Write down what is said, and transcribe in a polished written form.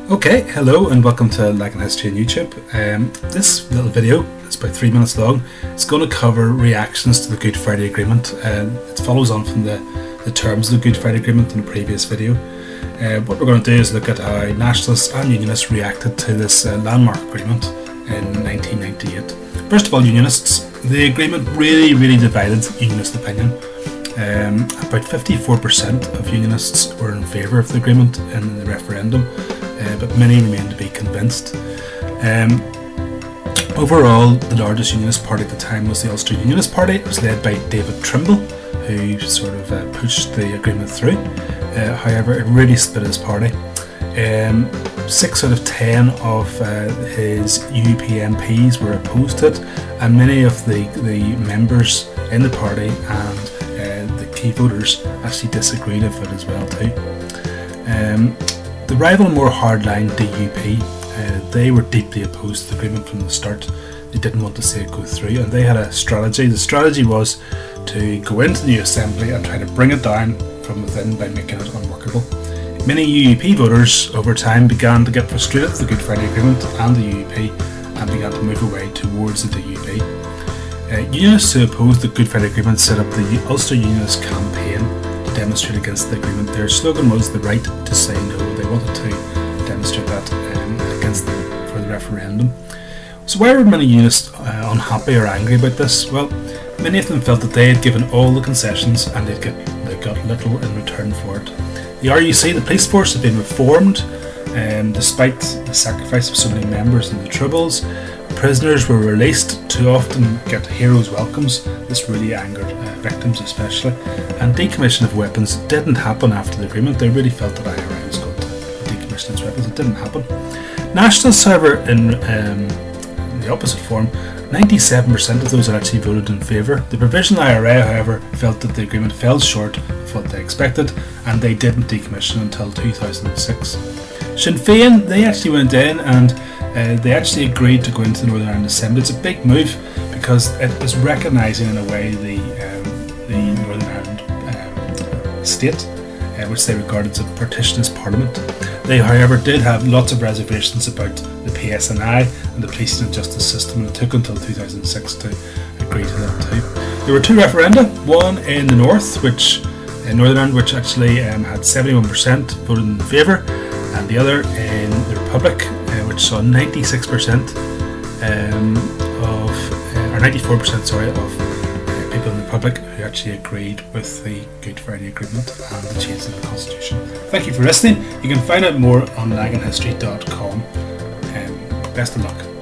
Okay, hello and welcome to Lagan History on YouTube. This little video, it's about 3 minutes long, it's going to cover reactions to the Good Friday Agreement. It follows on from the terms of the Good Friday Agreement in the previous video. What we're going to do is look at how Nationalists and Unionists reacted to this landmark agreement in 1998. First of all, Unionists. The agreement really divided Unionist opinion. About 54% of Unionists were in favour of the agreement in the referendum, but many remained to be convinced. Overall, the largest Unionist party at the time was the Ulster Unionist Party. It was led by David Trimble, who sort of pushed the agreement through. However, it really split his party. 6 out of 10 of his UP MPs were opposed to it, and many of the members in the party and the key voters actually disagreed with it as well too. The rival, more hardline DUP, they were deeply opposed to the agreement from the start. They didn't want to see it go through, and they had a strategy. The strategy was to go into the new assembly and try to bring it down from within by making it unworkable. Many UUP voters over time began to get frustrated with the Good Friday Agreement and the UUP and began to move away towards the DUP. Unionists who opposed the Good Friday Agreement set up the Ulster Unionist Campaign to demonstrate against the agreement. Their slogan was the right to say no. They wanted to demonstrate that against them for the referendum. So why were many Unionists unhappy or angry about this? Well, many of them felt that they had given all the concessions and they got little in return for it. The RUC, the police force, had been reformed despite the sacrifice of so many members and the Troubles. Prisoners were released to often get heroes' welcomes. This really angered victims especially. And decommission of weapons didn't happen after the agreement. They really felt that IRA was going to decommission its weapons. It didn't happen. Nationalists, however, in the opposite form, 97% of those actually voted in favour. The Provisional IRA, however, felt that the agreement fell short of what they expected, and they didn't decommission until 2006. Sinn Féin, they actually went in and they actually agreed to go into the Northern Ireland Assembly. It's a big move because it was recognising in a way the Northern Ireland state, which they regarded as a partitionist parliament. They, however, did have lots of reservations about the PSNI and the policing and justice system, and it took until 2006 to agree to that too. There were 2 referenda, one in the north, in Northern Ireland, which actually had 71% voted in favour, and the other in the Republic, which saw 96% or 94%, sorry, of people in the Republic who actually agreed with the Good Friday Agreement and the changes in the Constitution. Thank you for listening. You can find out more on laganhistory.com. Best of luck.